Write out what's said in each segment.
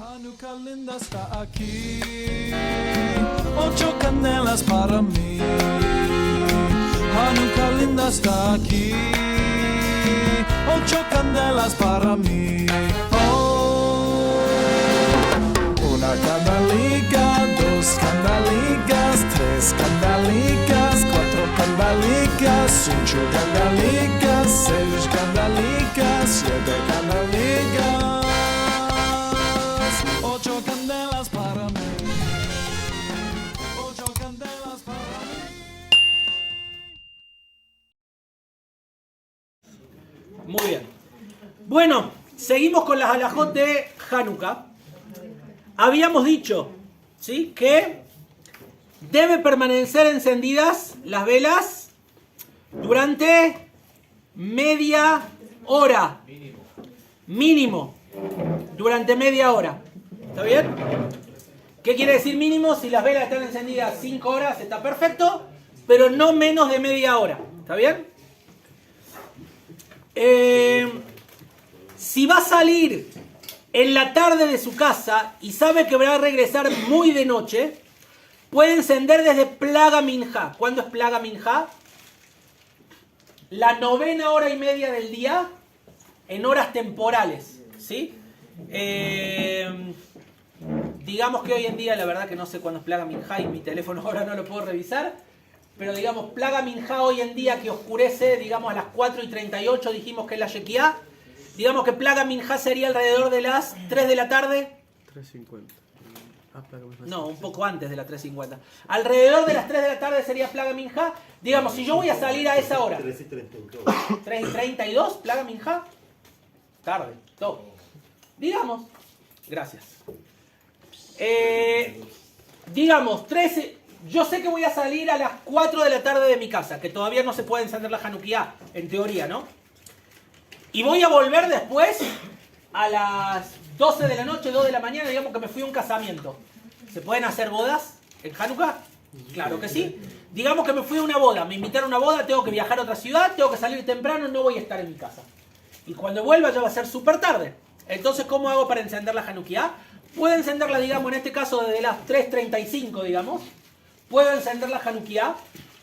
Hanukkah linda está aquí, 8 candelas para mí. Hanukkah linda está aquí, 8 candelas para mí. Oh, una candelica, 2 candelicas, 3 candelicas, 4 candelicas, 5 candelicas, 6 candelicas, 7 candelicas, 8 candelas para mí. 8 candelas para mí. Muy bien. Bueno, seguimos con las alajot de Hanukkah. Habíamos dicho, ¿sí?, que debe permanecer encendidas las velas durante media hora. Mínimo. Durante media hora. ¿Está bien? ¿Qué quiere decir mínimo? Si las velas están encendidas 5 horas, está perfecto, pero no menos de media hora. ¿Está bien? Si va a salir en la tarde de su casa y sabe que va a regresar muy de noche, puede encender desde Plaga Minjá. ¿Cuándo es Plaga Minjá? La 9ª hora y media del día en horas temporales, ¿sí? Digamos que hoy en día, la verdad que no sé cuándo es Plaga Minjá y mi teléfono ahora no lo puedo revisar, pero digamos, Plaga Minjá hoy en día que oscurece, digamos a las 4:38, dijimos que es la Shekiah. Digamos que Plaga Minjá sería alrededor de las 3 de la tarde. 3:50. No, un poco antes de las 3:50. Alrededor de las 3 de la tarde sería Plaga Minjá. Digamos, si yo voy a salir a esa hora. 3:32. 3:32, Plaga Minjá. Tarde, todo. Digamos. Gracias. Digamos, 13. Yo sé que voy a salir a las 4 de la tarde de mi casa, que todavía no se puede encender la Hanukkah, en teoría, ¿no? Y voy a volver después a las 12 de la noche, 2 de la mañana, digamos que me fui a un casamiento. ¿Se pueden hacer bodas en Hanukkah? Claro que sí. Digamos que me fui a una boda, me invitaron a una boda, tengo que viajar a otra ciudad, tengo que salir temprano, no voy a estar en mi casa. Y cuando vuelva ya va a ser súper tarde. Entonces, ¿cómo hago para encender la Hanukkah? Puedo encenderla, digamos, en este caso desde las 3:35, digamos. Puedo encender la Hanukkah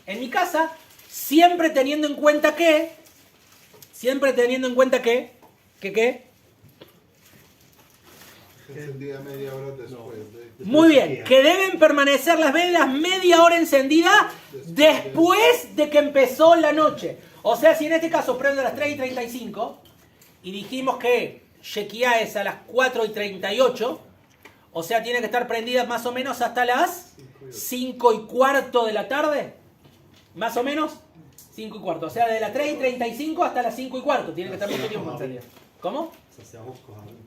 en mi casa, siempre teniendo en cuenta que... ¿Qué? Encendida media hora después. Muy bien, que deben permanecer las velas media hora encendidas después de que empezó la noche. O sea, si en este caso prendo a las 3:35 y dijimos que Shekiah es a las 4:38, o sea, tiene que estar prendida más o menos hasta las 5:15 de la tarde. Más o menos 5:15. O sea, de las 3:35 hasta las 5:15. Tiene que estar mucho tiempo encendida. ¿Cómo?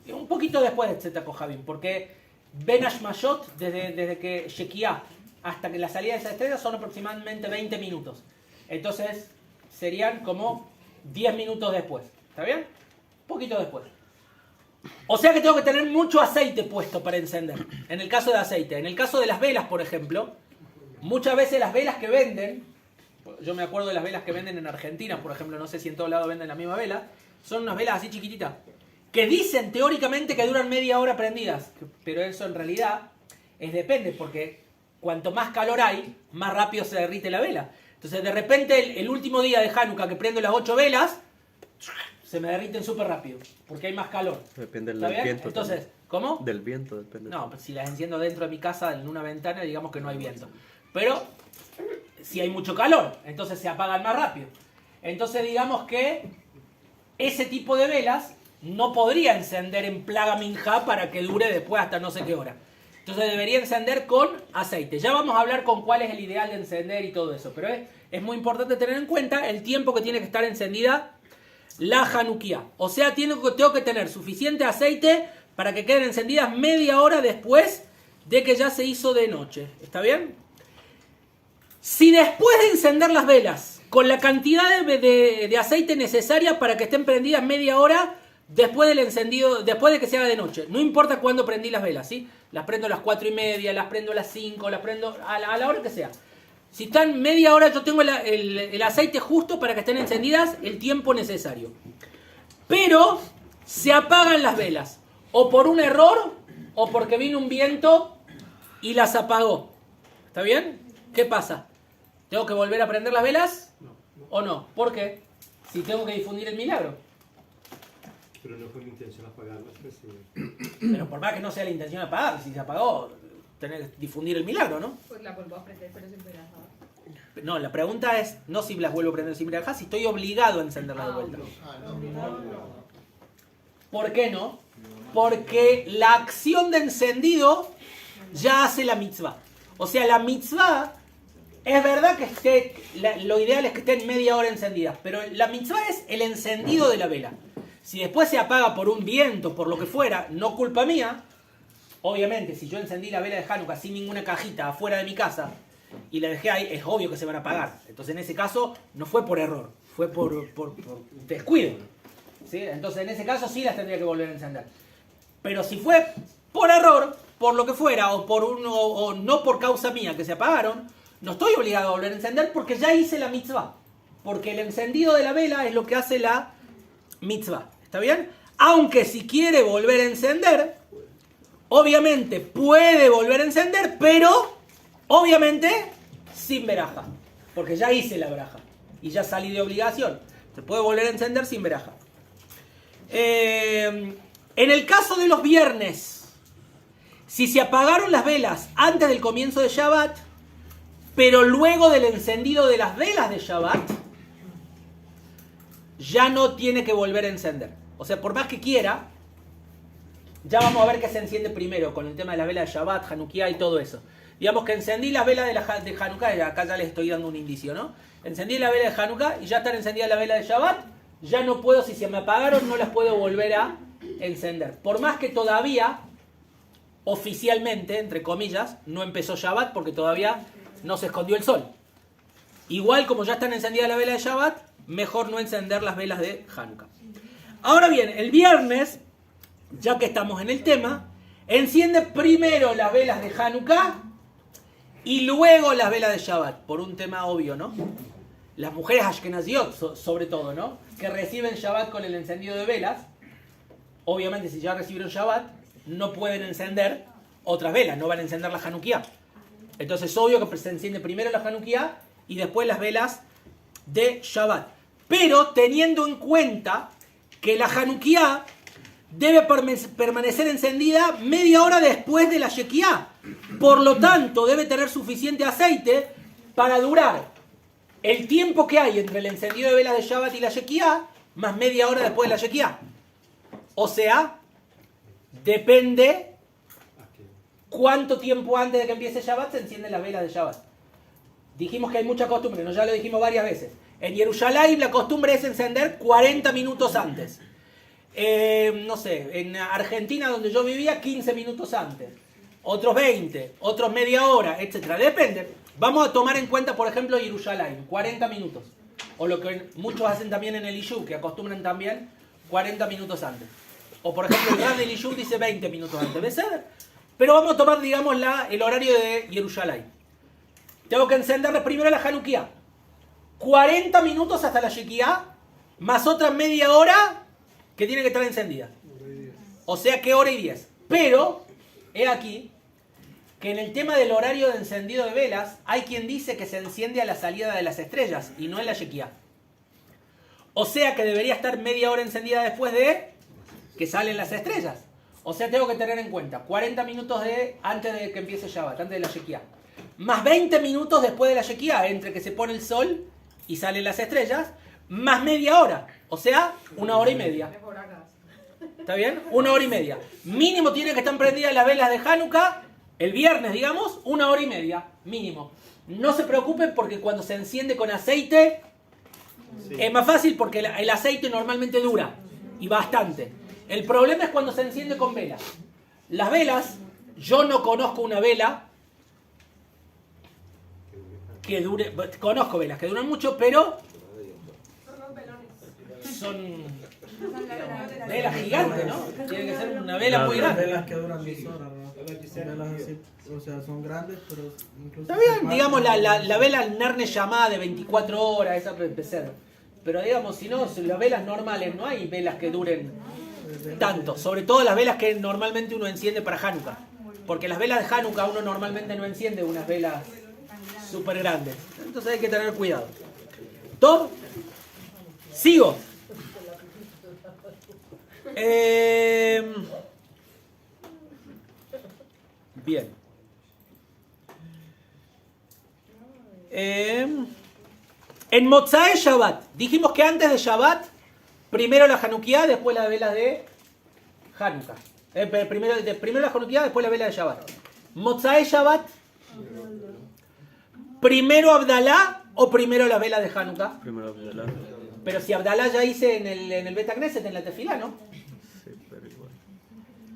Un poquito después de Tzeta Kohavim, porque Ben Ashmashot, desde que Shekiah hasta que la salida de esa estrella son aproximadamente 20 minutos. Entonces, serían como 10 minutos después. ¿Está bien? Un poquito después. O sea que tengo que tener mucho aceite puesto para encender. En el caso de aceite. En el caso de las velas, por ejemplo, muchas veces las velas que venden, yo me acuerdo de las velas que venden en Argentina, por ejemplo, no sé si en todo lado venden la misma vela, son unas velas así chiquititas, que dicen teóricamente que duran media hora prendidas, pero eso en realidad depende, porque cuanto más calor hay, más rápido se derrite la vela. Entonces de repente el último día de Hanukkah que prendo las 8 velas, se me derriten súper rápido, porque hay más calor. Depende ¿Está del bien? viento. Entonces, también. ¿cómo? Del viento depende. No, pues si las enciendo dentro de mi casa en una ventana, digamos que no hay viento. Pero si hay mucho calor, entonces se apagan más rápido. Entonces digamos que ese tipo de velas no podría encender en Plaga Minjá para que dure después hasta no sé qué hora. Entonces debería encender con aceite. Ya vamos a hablar con cuál es el ideal de encender y todo eso. Pero es muy importante tener en cuenta el tiempo que tiene que estar encendida la Hanukkah. O sea, tengo que tener suficiente aceite para que queden encendidas media hora después de que ya se hizo de noche. ¿Está bien? Si después de encender las velas, con la cantidad de aceite necesaria para que estén prendidas media hora después del encendido, después de que se haga de noche, no importa cuándo prendí las velas, ¿sí? Las prendo a las 4:30, las prendo a las 5, las prendo a la hora que sea. Si están media hora, yo tengo el aceite justo para que estén encendidas el tiempo necesario. Pero se apagan las velas, o por un error, o porque vino un viento y las apagó. ¿Está bien? ¿Qué pasa? ¿Tengo que volver a prender las velas? ¿O no? ¿Por qué? Si tengo que difundir el milagro. Pero no fue mi intención apagarlas, pues sí. Pero por más que no sea la intención de apagar, si se apagó, tener que difundir el milagro, ¿no? Pues la vuelvo a prender, pero sin verajá. No, la pregunta es, no si las vuelvo a prender sin verajá, si estoy obligado a encenderlas de vuelta. ¿Por qué no? Porque la acción de encendido ya hace la mitzvah. O sea, la mitzvah, es verdad que lo ideal es que estén media hora encendidas, pero la mitzvah es el encendido de la vela. Si después se apaga por un viento, por lo que fuera, no culpa mía. Obviamente, si yo encendí la vela de Hanukkah sin ninguna cajita afuera de mi casa y la dejé ahí, es obvio que se van a apagar. Entonces, en ese caso, no fue por error, fue por descuido. ¿Sí? Entonces, en ese caso, sí las tendría que volver a encender. Pero si fue por error, por lo que fuera, o no por causa mía que se apagaron, no estoy obligado a volver a encender porque ya hice la mitzvah. Porque el encendido de la vela es lo que hace la mitzvah. ¿Está bien? Aunque si quiere volver a encender, obviamente puede volver a encender, pero obviamente sin veraja. Porque ya hice la veraja y ya salí de obligación. Se puede volver a encender sin veraja. En el caso de los viernes, si se apagaron las velas antes del comienzo de Shabbat, pero luego del encendido de las velas de Shabbat, ya no tiene que volver a encender. O sea, por más que quiera, ya vamos a ver qué se enciende primero con el tema de la vela de Shabbat, Hanukkah y todo eso. Digamos que encendí las velas de Hanukkah, y acá ya les estoy dando un indicio, ¿no? Encendí la vela de Hanukkah y ya están encendidas la vela de Shabbat, ya no puedo, si se me apagaron, no las puedo volver a encender. Por más que todavía, oficialmente, entre comillas, no empezó Shabbat porque todavía no se escondió el sol. Igual como ya están encendidas la vela de Shabbat, mejor no encender las velas de Hanukkah. Ahora bien, el viernes, ya que estamos en el tema, enciende primero las velas de Hanukkah y luego las velas de Shabbat, por un tema obvio, ¿no? Las mujeres ashkenaziot, sobre todo, ¿no? Que reciben Shabbat con el encendido de velas, obviamente si ya recibieron Shabbat, no pueden encender otras velas, no van a encender la Hanukkah. Entonces es obvio que se enciende primero la Hanukkah y después las velas de Shabbat. Pero teniendo en cuenta que la Hanukkah debe permanecer encendida media hora después de la Shekiah. Por lo tanto, debe tener suficiente aceite para durar el tiempo que hay entre el encendido de velas de Shabbat y la Shekiah, más media hora después de la Shekiah. O sea, depende cuánto tiempo antes de que empiece Shabbat se encienden las velas de Shabbat. Dijimos que hay mucha costumbre, ¿no? Ya lo dijimos varias veces. En Jerusalén la costumbre es encender 40 minutos antes. No sé, en Argentina donde yo vivía 15 minutos antes. Otros 20, otros media hora, etc. Depende. Vamos a tomar en cuenta, por ejemplo, Jerusalén, 40 minutos. O lo que muchos hacen también en el Ishu, que acostumbran también 40 minutos antes. O por ejemplo, el Ran del Ishu dice 20 minutos antes. ¿Ves? Pero vamos a tomar, digamos, el horario de Jerusalén. Tengo que encenderle primero la Hanukkah. 40 minutos hasta la Shekiah, más otra media hora que tiene que estar encendida. O sea que hora y 10. Pero, he aquí, que en el tema del horario de encendido de velas, hay quien dice que se enciende a la salida de las estrellas y no en la Shekiah. O sea que debería estar media hora encendida después de que salen las estrellas. O sea, tengo que tener en cuenta 40 minutos antes de que empiece Shabbat, antes de la Shekiah. Más 20 minutos después de la Shekiah, entre que se pone el sol y salen las estrellas, más media hora. O sea, 1 hora y media. ¿Está bien? 1 hora y media. Mínimo tiene que estar prendidas las velas de Hanukkah, el viernes, digamos, 1 hora y media. Mínimo. No se preocupen porque cuando se enciende con aceite, es más fácil porque el aceite normalmente dura. Y bastante. El problema es cuando se enciende con velas. Las velas, yo no conozco una vela que dure, conozco velas que duran mucho, pero son velas gigantes, ¿no? Tiene que ser una vela muy grande. Velas que duran 10 horas, ¿no? Velas así, o sea, son grandes, pero incluso... Está bien, digamos la vela Nerne llamada de 24 horas, esa puede empezar. Pero digamos, si no, las velas normales, no hay velas que duren velas tanto, sobre todo las velas que normalmente uno enciende para Hanukkah. Porque las velas de Hanukkah uno normalmente no enciende unas velas súper grandes. Entonces hay que tener cuidado. ¿Top? Sigo. Bien. En Mozae Shabbat, dijimos que antes de Shabbat, primero la Hanukkah, después la vela de Hanukkah. Primero la Hanukkah, después la vela de Shabbat. Mozae Shabbat, primero Abdalá o primero la vela de Hanukkah. Primero Abdalá. Pero si Abdalá ya hice en el Bet Knesset, en la tefilá, ¿no? Sí, pero igual.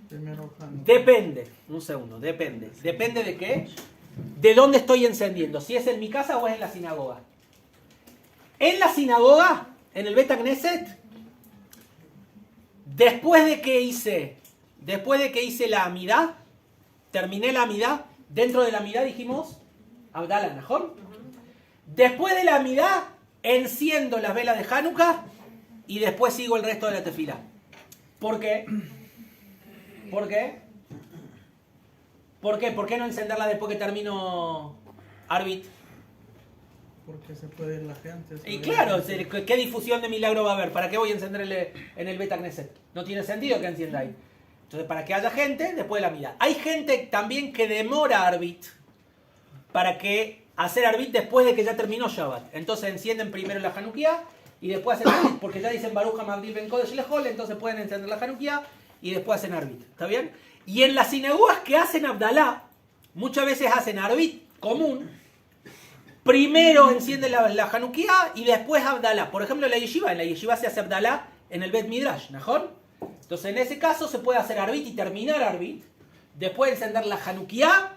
primero Hanukkah. Depende, un segundo, depende. ¿Depende de qué? De dónde estoy encendiendo, si es en mi casa o es en la sinagoga. En la sinagoga, en el Bet Knesset, después de que hice la Amidá, terminé la Amidá, dentro de la Amidá dijimos Abdalá, ¿mejor? Después de la Amidá, enciendo las velas de Hanukkah y después sigo el resto de la tefilá. ¿Por qué? ¿Por qué? ¿Por qué? ¿Por qué no encenderla después que termino Arbit? Porque se puede ir la gente. Y claro, ¿qué difusión de milagro va a haber? ¿Para qué voy a encenderle en el Bet Knesset? No tiene sentido que encienda ahí. Entonces, para que haya gente, después de la Amidá. Hay gente también que demora Arbit para que hacer Arbit después de que ya terminó Shabbat. Entonces encienden primero la Hanukkah y después hacen Arbit, porque ya dicen Baruch HaMagdiv Ben Kodesh Lehol, entonces pueden encender la Hanukkah y después hacen Arbit. ¿Está bien? Y en las sinagogas que hacen Abdalá, muchas veces hacen Arbit común. Primero encienden la Hanukkah y después Abdalá. Por ejemplo, en la Yeshiva se hace Abdalá en el Bet Midrash, ¿mejor? Entonces en ese caso se puede hacer Arbit y terminar Arbit, después encender la Hanukkah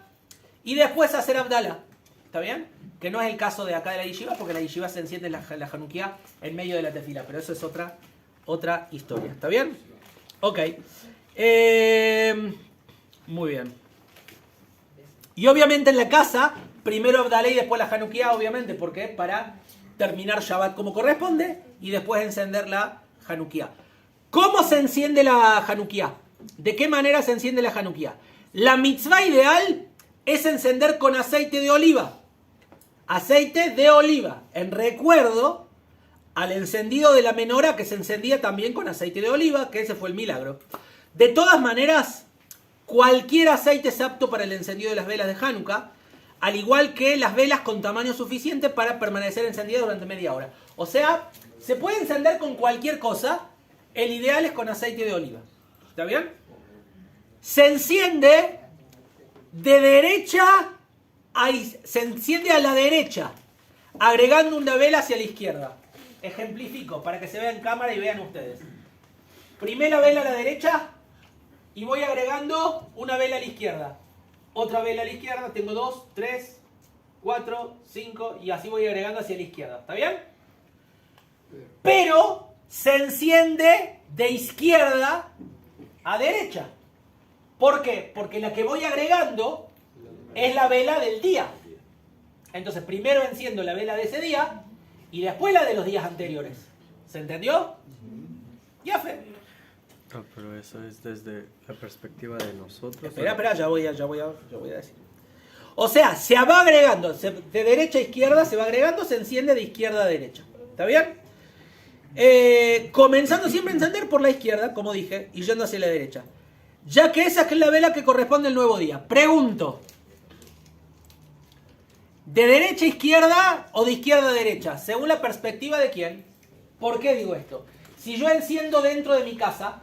y después hacer Abdalá. ¿Está bien? Que no es el caso de acá de la Yeshiva, porque la Yeshiva se enciende la Hanukkah en medio de la tefila, pero eso es otra historia. ¿Está bien? Ok. Muy bien. Y obviamente en la casa, primero Abdalá y después la Hanukkah, obviamente, porque para terminar Shabbat como corresponde y después encender la Hanukkah. ¿Cómo se enciende la Hanukkah? ¿De qué manera se enciende la Hanukkah? La mitzvah ideal es encender con aceite de oliva. Aceite de oliva. En recuerdo al encendido de la menora que se encendía también con aceite de oliva, que ese fue el milagro. De todas maneras, cualquier aceite es apto para el encendido de las velas de Hanukkah, al igual que las velas con tamaño suficiente para permanecer encendidas durante media hora. O sea, se puede encender con cualquier cosa, el ideal es con aceite de oliva. ¿Está bien? Se enciende de derecha se enciende a la derecha, agregando una vela hacia la izquierda. Ejemplifico para que se vea en cámara y vean ustedes. Primera vela a la derecha y voy agregando una vela a la izquierda. Otra vela a la izquierda, tengo 2, 3, 4, 5 y así voy agregando hacia la izquierda. ¿Está bien? Pero se enciende de izquierda a derecha. ¿Por qué? Porque la que voy agregando es la vela del día. Entonces primero enciendo la vela de ese día y después la de los días anteriores. ¿Se entendió? Ya fe. Ah, pero eso es desde la perspectiva de nosotros. Espera, ya voy a decir. O sea, se va agregando, de derecha a izquierda se va agregando, se enciende de izquierda a derecha. ¿Está bien? Comenzando siempre a encender por la izquierda, como dije, y yendo hacia la derecha. Ya que esa es la vela que corresponde al nuevo día. Pregunto. ¿De derecha a izquierda o de izquierda a derecha? Según la perspectiva de quién. ¿Por qué digo esto? Si yo enciendo dentro de mi casa,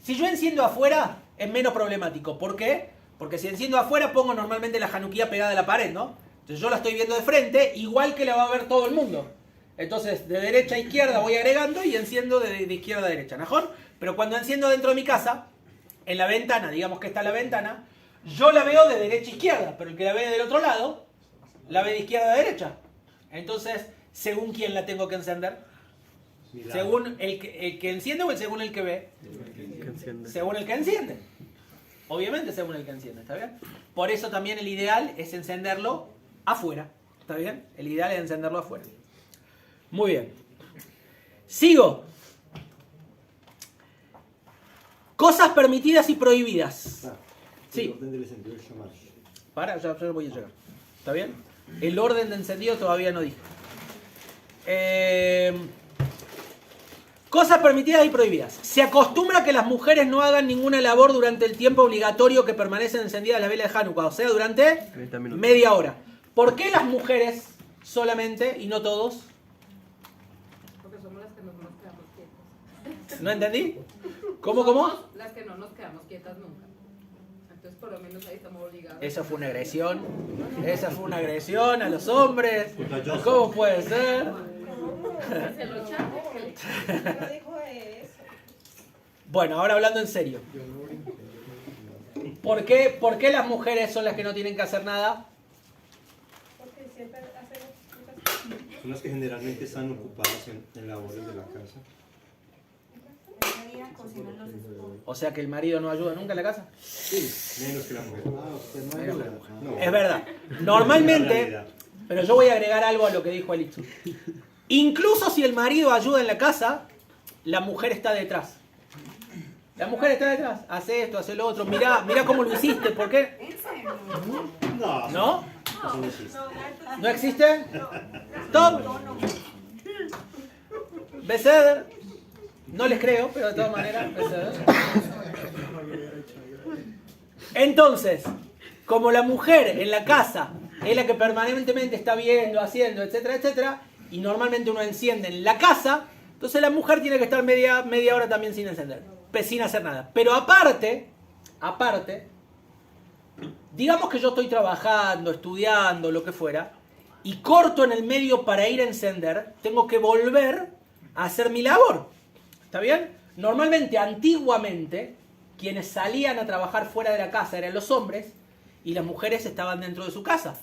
si yo enciendo afuera, es menos problemático. ¿Por qué? Porque si enciendo afuera, pongo normalmente la Hanukkah pegada a la pared, ¿no? Entonces yo la estoy viendo de frente, igual que la va a ver todo el mundo. Entonces, de derecha a izquierda voy agregando y enciendo de izquierda a derecha, ¿mejor? Pero cuando enciendo dentro de mi casa, en la ventana, digamos que está la ventana, yo la veo de derecha a izquierda, pero el que la ve del otro lado, la ve de izquierda a derecha. Entonces, ¿según quién la tengo que encender? ¿Según el que enciende o según el que ve? Según el que enciende. Obviamente según el que enciende, ¿está bien? Por eso también el ideal es encenderlo afuera, ¿está bien? El ideal es encenderlo afuera. Muy bien. Sigo. Cosas permitidas y prohibidas. Ah, Sí. El orden del encendido del shamash. Ya voy a llegar. ¿Está bien? El orden de encendido todavía no dije. Cosas permitidas y prohibidas. Se acostumbra que las mujeres no hagan ninguna labor durante el tiempo obligatorio que permanecen encendidas las velas de Hanukkah, o sea, durante 30 minutos. media hora. ¿Por qué las mujeres solamente y no todos? Porque somos las que no nos quedamos quietas. ¿No entendí? ¿Cómo? Somos las que no nos quedamos quietas nunca. Entonces, por lo menos ahí estamos obligados. Eso fue una agresión. Esa fue una agresión a los hombres. ¿Cómo puede ser? Se lo chante, que le- Bueno, ahora hablando en serio. ¿Por qué las mujeres son las que no tienen que hacer nada? Son las que generalmente están ocupadas en labores de la casa. O sea que el marido no ayuda nunca en la casa. Sí, menos que la mujer. No. Es verdad. Es la Normalmente, realidad. pero yo voy a agregar algo a lo que dijo Elichu. Incluso si el marido ayuda en la casa, la mujer está detrás. La mujer está detrás. Hace esto, hace lo otro. Mirá cómo lo hiciste. ¿Por qué? No, ¿No? eso no existe. ¿No existe? Tom. Beseder. No les creo, pero de todas maneras, Beseder. Entonces, como la mujer en la casa es la que permanentemente está viendo, haciendo, etcétera, etcétera, y normalmente uno enciende en la casa, entonces la mujer tiene que estar media hora también sin encender, sin hacer nada. Pero aparte, digamos que yo estoy trabajando, estudiando, lo que fuera, y corto en el medio para ir a encender, tengo que volver a hacer mi labor. ¿Está bien? Normalmente, antiguamente, quienes salían a trabajar fuera de la casa eran los hombres y las mujeres estaban dentro de su casa.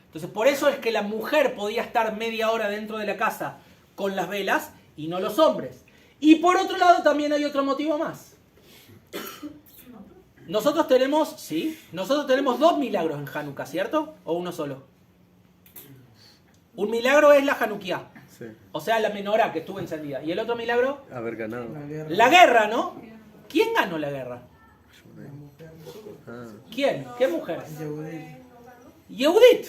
Entonces, por eso es que la mujer podía estar media hora dentro de la casa con las velas y no los hombres. Y por otro lado, también hay otro motivo más. Nosotros tenemos 2 milagros en Hanukkah, ¿cierto? ¿O uno solo? Un milagro es la Hanukkah, Sí. o sea, la menorá que estuvo encendida. ¿Y el otro milagro? Haber ganado. La guerra, ¿no? ¿Quién ganó la guerra? Ah. ¿Quién? ¿Qué mujer? Yehudit.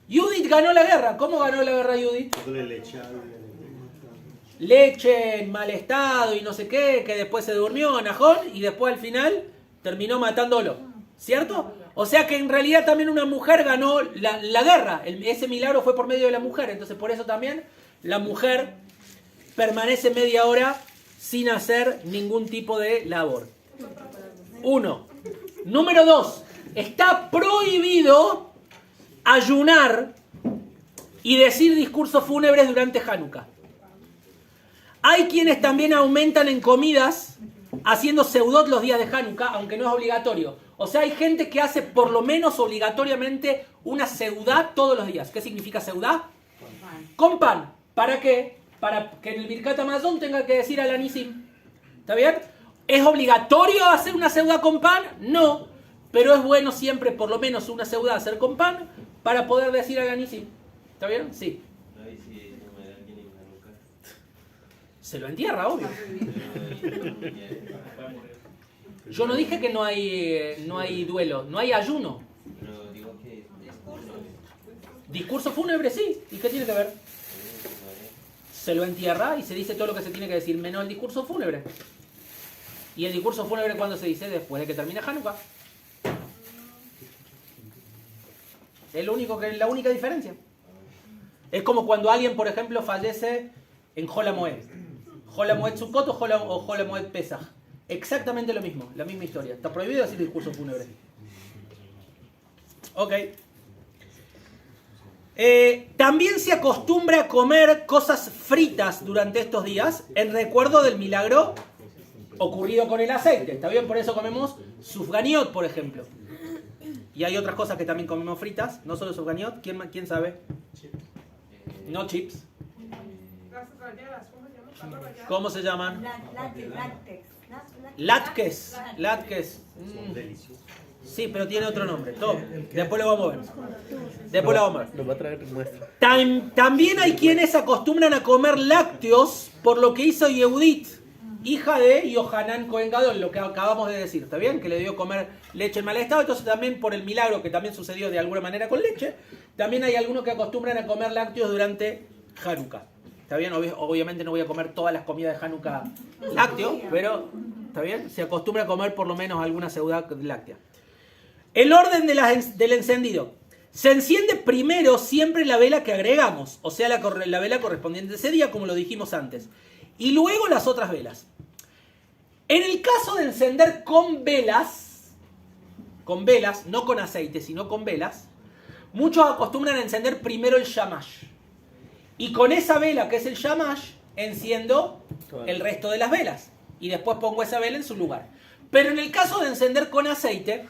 Yehudit ganó la guerra. ¿Cómo ganó la guerra Yehudit? Dándole leche a Leche en mal estado y no sé qué, que después se durmió Nahón y después al final terminó matándolo. ¿Cierto? O sea que en realidad también una mujer ganó la guerra. Ese milagro fue por medio de la mujer. Entonces por eso también la mujer permanece media hora sin hacer ningún tipo de labor. 1. Número 2. Está prohibido ayunar y decir discursos fúnebres durante Hanukkah. Hay quienes también aumentan en comidas haciendo seudot los días de Hanukkah, aunque no es obligatorio. O sea, hay gente que hace por lo menos obligatoriamente una seudá todos los días. ¿Qué significa seudá? Con pan. ¿Para qué? Para que en el Birkat Hamazon tenga que decir al Anisim. ¿Está bien? ¿Es obligatorio hacer una seudá con pan? No. Pero es bueno siempre por lo menos una seudá hacer con pan para poder decir al Anisim. ¿Está bien? Sí. Se lo entierra, obvio. Yo no dije que no hay duelo, no hay ayuno. Discurso fúnebre, sí. ¿Y qué tiene que ver? Se lo entierra y se dice todo lo que se tiene que decir, menos el discurso fúnebre. ¿Y el discurso fúnebre cuándo se dice? Después de que termine Hanukkah. Es la única diferencia. Es como cuando alguien, por ejemplo, fallece en Hol HaMoed. Hol HaMoed Sukkot o Hol HaMoed Pesach. Exactamente lo mismo, la misma historia. Está prohibido decir discurso fúnebre. Ok. También se acostumbra a comer cosas fritas durante estos días en recuerdo del milagro ocurrido con el aceite. ¿Está bien? Por eso comemos sufganiot, por ejemplo. Y hay otras cosas que también comemos fritas, no solo sufganiot. ¿Quién sabe? No chips. ¿Cómo se llaman? Latkes. Son deliciosos. Sí, pero tiene otro nombre. Todo. Después lo vamos a ver. Nos va a traer muestra. También hay quienes acostumbran a comer lácteos por lo que hizo Yehudit. hija de Yohanan Cohen Gadol, lo que acabamos de decir, ¿está bien? Que le dio comer leche en mal estado. Entonces también por el milagro que también sucedió de alguna manera con leche, también hay algunos que acostumbran a comer lácteos durante Hanukkah. ¿Está bien? Obviamente no voy a comer todas las comidas de Hanukkah lácteos, pero ¿está bien? Se acostumbra a comer por lo menos alguna seudá láctea. El orden del encendido. Se enciende primero siempre la vela que agregamos, o sea, la vela correspondiente a ese día, como lo dijimos antes. Y luego las otras velas. En el caso de encender con velas, no con aceite, sino con velas, muchos acostumbran a encender primero el shamash. Y con esa vela, que es el shamash, enciendo el resto de las velas. Y después pongo esa vela en su lugar. Pero en el caso de encender con aceite,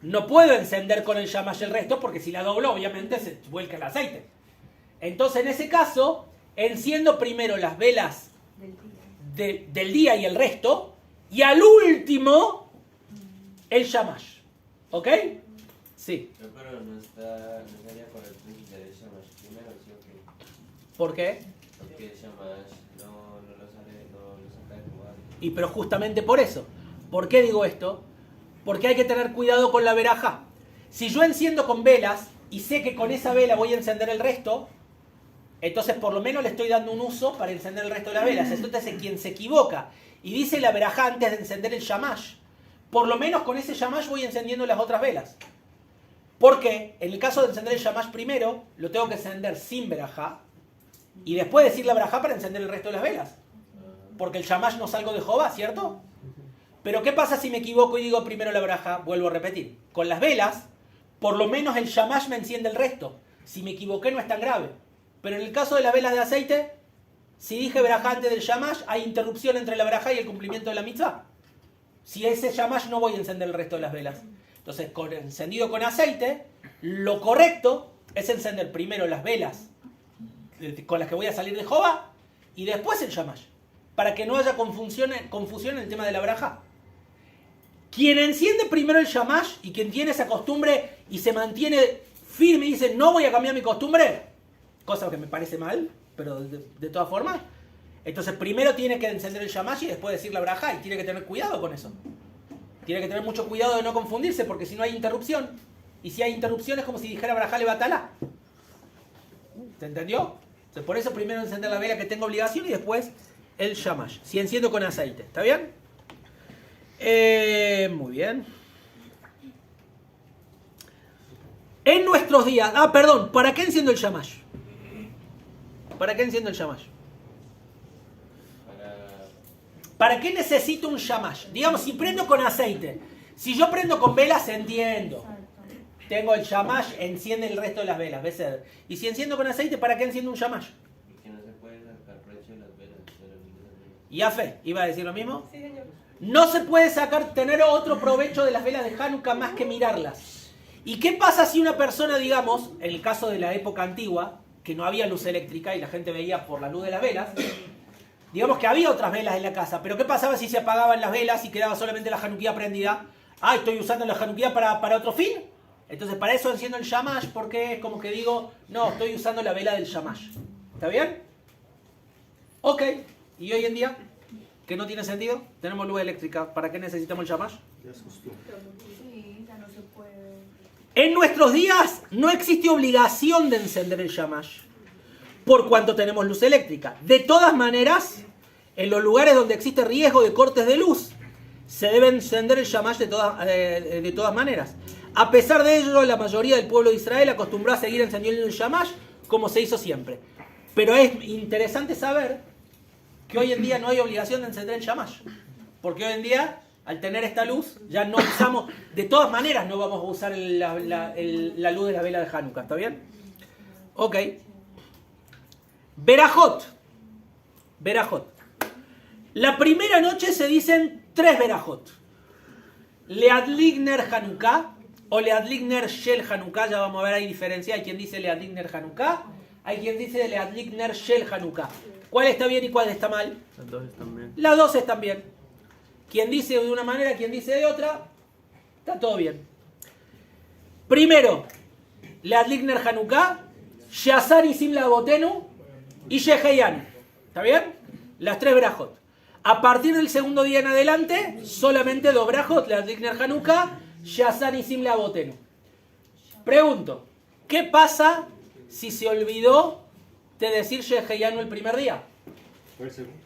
no puedo encender con el shamash el resto, porque si la doblo, obviamente se vuelca el aceite. Entonces, en ese caso, enciendo primero las velas del día y el resto, y al último, el shamash. ¿Ok? Sí. Pero no estaría correcto encender el shamash primero, ¿sí o qué? ¿Por qué? Porque el shamash no lo saca de jugar. Y pero justamente por eso. ¿Por qué digo esto? Porque hay que tener cuidado con la verajá. Si yo enciendo con velas y sé que con esa vela voy a encender el resto, entonces por lo menos le estoy dando un uso para encender el resto de las velas. Entonces quien se equivoca y dice la verajá antes de encender el shamash, por lo menos con ese shamash voy encendiendo las otras velas. Porque en el caso de encender el shamash primero, lo tengo que encender sin verajá y después decir la verajá para encender el resto de las velas. Porque el shamash no es algo de Jehová, ¿cierto? Pero ¿qué pasa si me equivoco y digo primero la verajá? Vuelvo a repetir. Con las velas, por lo menos el shamash me enciende el resto. Si me equivoqué no es tan grave. Pero en el caso de las velas de aceite, si dije verajá antes del shamash, hay interrupción entre la verajá y el cumplimiento de la mitzvah. Si ese shamash no voy a encender el resto de las velas. Entonces, encendido con aceite, lo correcto es encender primero las velas con las que voy a salir de Jehová y después el shamash. Para que no haya confusión en el tema de la verajá. Quien enciende primero el shamash y quien tiene esa costumbre y se mantiene firme y dice no voy a cambiar mi costumbre, cosa que me parece mal, pero de todas formas, entonces primero tiene que encender el shamash y después decir la verajá y tiene que tener cuidado con eso. Tiene que tener mucho cuidado de no confundirse porque si no hay interrupción. Y si hay interrupción es como si dijera verajá le batalá. ¿Se entendió? Entonces por eso primero encender la vela que tengo obligación y después el shamash. Si enciendo con aceite. ¿Está bien? Muy bien. En nuestros días... perdón. ¿Para qué enciendo el shamash? ¿Para qué enciendo el shamash? ¿Para qué necesito un shamash? Digamos, si prendo con aceite. Si yo prendo con velas, entiendo. Tengo el shamash, enciende el resto de las velas. ¿Ves? Y si enciendo con aceite, ¿para qué enciendo un shamash? Que no se puede sacar provecho de las velas. ¿Y Afe? ¿Iba a decir lo mismo? Sí, señor. No se puede tener otro provecho de las velas de Hanukkah más que mirarlas. ¿Y qué pasa si una persona, digamos, en el caso de la época antigua, que no había luz eléctrica y la gente veía por la luz de las velas, digamos que había otras velas en la casa, pero ¿qué pasaba si se apagaban las velas y quedaba solamente la Hanukkah prendida? Estoy usando la Hanukkah para otro fin. Entonces para eso enciendo el shamash porque es como que digo, no, estoy usando la vela del shamash. ¿Está bien? Ok. ¿Y hoy en día? ¿Que no tiene sentido? Tenemos luz eléctrica. ¿Para qué necesitamos el shamash? Ya es costumbre. Sí, ya no se puede. En nuestros días no existe obligación de encender el shamash por cuanto tenemos luz eléctrica. De todas maneras, en los lugares donde existe riesgo de cortes de luz, se debe encender el shamash de todas maneras. A pesar de ello, la mayoría del pueblo de Israel acostumbró a seguir encendiendo el shamash como se hizo siempre. Pero es interesante saber que hoy en día no hay obligación de encender el shamash. Porque hoy en día, al tener esta luz, ya no usamos, de todas maneras no vamos a usar la luz de la vela de Hanukkah. ¿Está bien? Ok. Berajot. La primera noche se dicen 3 berajot. Leadlik ner Hanukkah o Leadlik ner Shel Hanukkah. Ya vamos a ver, hay diferencia. Hay quien dice Leadlik ner Hanukkah, hay quien dice Leadlik ner Shel Hanukkah. ¿Cuál está bien y cuál está mal? Las dos están bien. Las dos están bien. Quien dice de una manera, quien dice de otra, está todo bien. Primero, Leadlik ner Hanukkah, Sheazar y Simla Botenu y Sheheyan. ¿Está bien? Las 3 berajot. A partir del segundo día en adelante, solamente dos brajot, la Digner Hanukkah, Shazan y Sim Labotenu. Pregunto, ¿qué pasa si se olvidó de decir Sheheyanu el primer día? ¿Fue el segundo?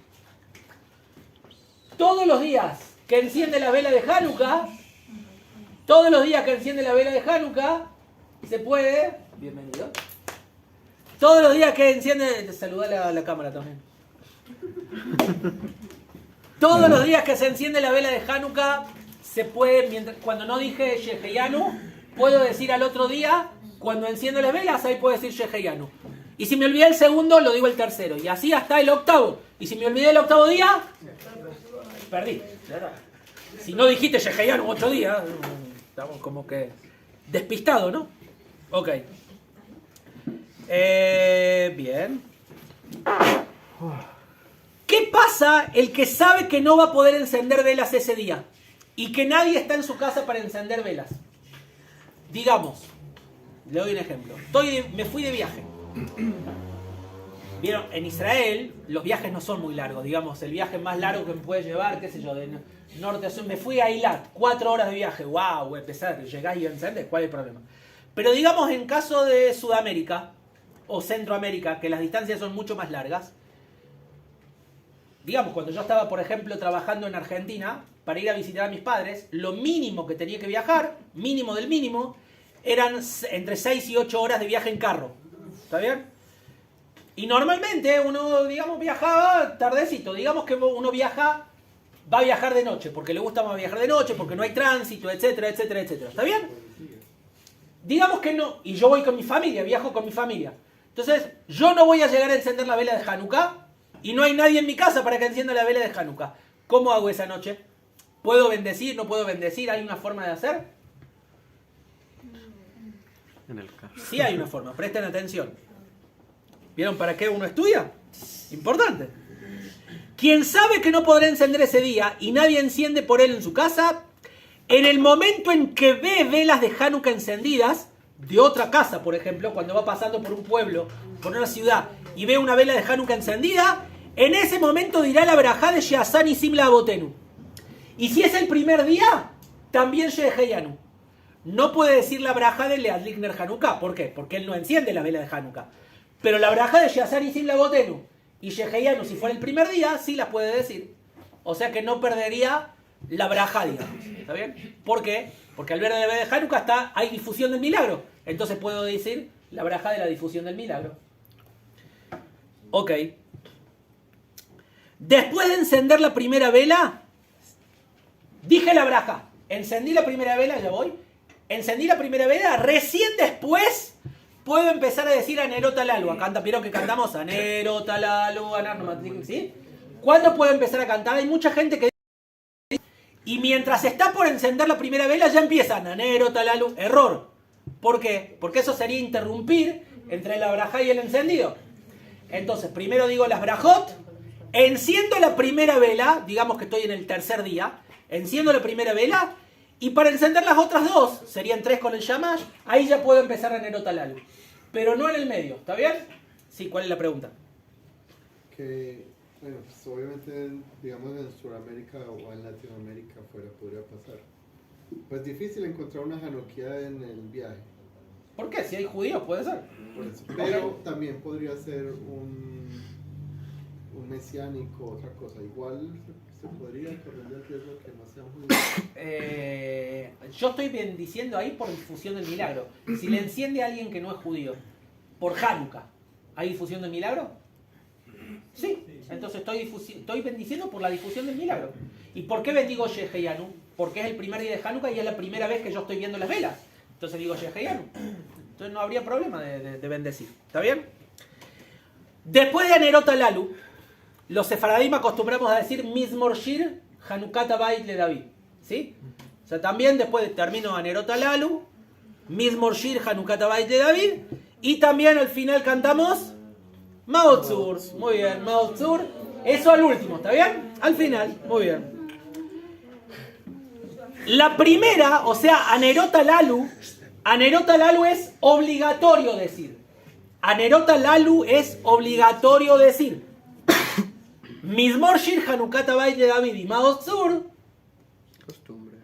Todos los días que enciende la vela de Hanukkah, todos los días que enciende la vela de Hanukkah, se puede... Bienvenido. Todos los días que enciende... Saludá a la cámara también. Todos los días que se enciende la vela de Hanukkah, se puede, cuando no dije Sheheyanu, puedo decir al otro día, cuando enciendo las velas, ahí puedo decir Sheheyanu. Y si me olvidé el segundo, lo digo el tercero. Y así hasta el octavo. Y si me olvidé el octavo día, perdí. Si no dijiste Sheheyanu 8 días, estamos como que despistados, ¿no? Ok. Bien. ¿Qué pasa el que sabe que no va a poder encender velas ese día? Y que nadie está en su casa para encender velas. Digamos, le doy un ejemplo. Me fui de viaje. Vieron, en Israel los viajes no son muy largos. Digamos, el viaje más largo que me puede llevar, qué sé yo, de norte a sur. Me fui a Eilat, 4 horas de viaje. ¡Wow! Empezar, llegás y encendés, ¿cuál es el problema? Pero digamos, en caso de Sudamérica o Centroamérica, que las distancias son mucho más largas. Digamos, cuando yo estaba, por ejemplo, trabajando en Argentina, para ir a visitar a mis padres, lo mínimo que tenía que viajar, mínimo del mínimo, eran entre 6 y 8 horas de viaje en carro. ¿Está bien? Y normalmente uno, digamos, viajaba tardecito. Digamos que uno va a viajar de noche, porque le gusta más viajar de noche, porque no hay tránsito, etcétera, etcétera, etcétera. ¿Está bien? Digamos que no. Y yo voy con mi familia, viajo con mi familia. Entonces, yo no voy a llegar a encender la vela de Hanukkah y no hay nadie en mi casa para que encienda la vela de Hanukkah. ¿Cómo hago esa noche? ¿Puedo bendecir? ¿No puedo bendecir? ¿Hay una forma de hacer? En el carro. Sí hay una forma, presten atención. ¿Vieron para qué uno estudia? Importante. Quien sabe que no podrá encender ese día y nadie enciende por él en su casa, en el momento en que ve velas de Hanukkah encendidas, de otra casa, por ejemplo, cuando va pasando por un pueblo, por una ciudad, y ve una vela de Hanukkah encendida, en ese momento dirá la verajá de Shazan y Sim Labotenu. Y si es el primer día, también Sheheyanu. No puede decir la verajá de Leadlikner Hanukkah. ¿Por qué? Porque él no enciende la vela de Hanukkah. Pero la verajá de Shazan y Sim Labotenu y Sheheyanu, si fuera el primer día, sí las puede decir. O sea que no perdería la verajá, digamos. ¿Está bien? ¿Por qué? Porque al ver la vela de Hanukkah hay difusión del milagro. Entonces puedo decir la verajá de la difusión del milagro. Ok. Después de encender la primera vela, dije la verajá. Encendí la primera vela, ya voy. Encendí la primera vela, recién después puedo empezar a decir Anerota Lalu. Canta, ¿vieron que cantamos? Anerota Lalu, ¿sí? ¿Cuándo puedo empezar a cantar? Hay mucha gente que dice, y mientras está por encender la primera vela ya empiezan Anerota Lalu. Error. ¿Por qué? Porque eso sería interrumpir entre la verajá y el encendido. Entonces, primero digo las brajot, enciendo la primera vela, digamos que estoy en el tercer día, enciendo la primera vela, y para encender las otras dos, serían 3 con el Shamash, ahí ya puedo empezar a Nerot Halal. Pero no en el medio, ¿está bien? Sí, ¿cuál es la pregunta? Que, bueno, pues obviamente, digamos en Sudamérica o en Latinoamérica fuera podría pasar. Pues difícil encontrar una Hanukkah en el viaje. ¿Por qué? Si hay judíos, puede ser. Por eso. Pero también podría ser un mesiánico, otra cosa. Igual se podría correr el riesgo que no sea un judío. Yo estoy bendiciendo ahí por difusión del milagro. Si le enciende a alguien que no es judío, por Hanukkah, ¿hay difusión del milagro? Sí. Entonces estoy bendiciendo por la difusión del milagro. ¿Y por qué bendigo Sheheyanu? Porque es el primer día de Hanukkah y es la primera vez que yo estoy viendo las velas. Entonces digo Sheheyanu. Entonces no habría problema de bendecir. ¿Está bien? Después de Anerot Halalu, los sefaradim acostumbramos a decir Mizmor Shir Hanukkah Bait le David. ¿Sí? O sea, también después termino Anerot Halalu, Mizmor Shir Hanukkah Bait le David, y también al final cantamos Maotzur. Muy bien, Maotzur. Eso al último, ¿está bien? Al final, muy bien. La primera, o sea, Anerot Halalu es obligatorio decir. Anerot Halalu es obligatorio decir. Mizmor Shir Hanukat Habayit de David y Maoz Tzur,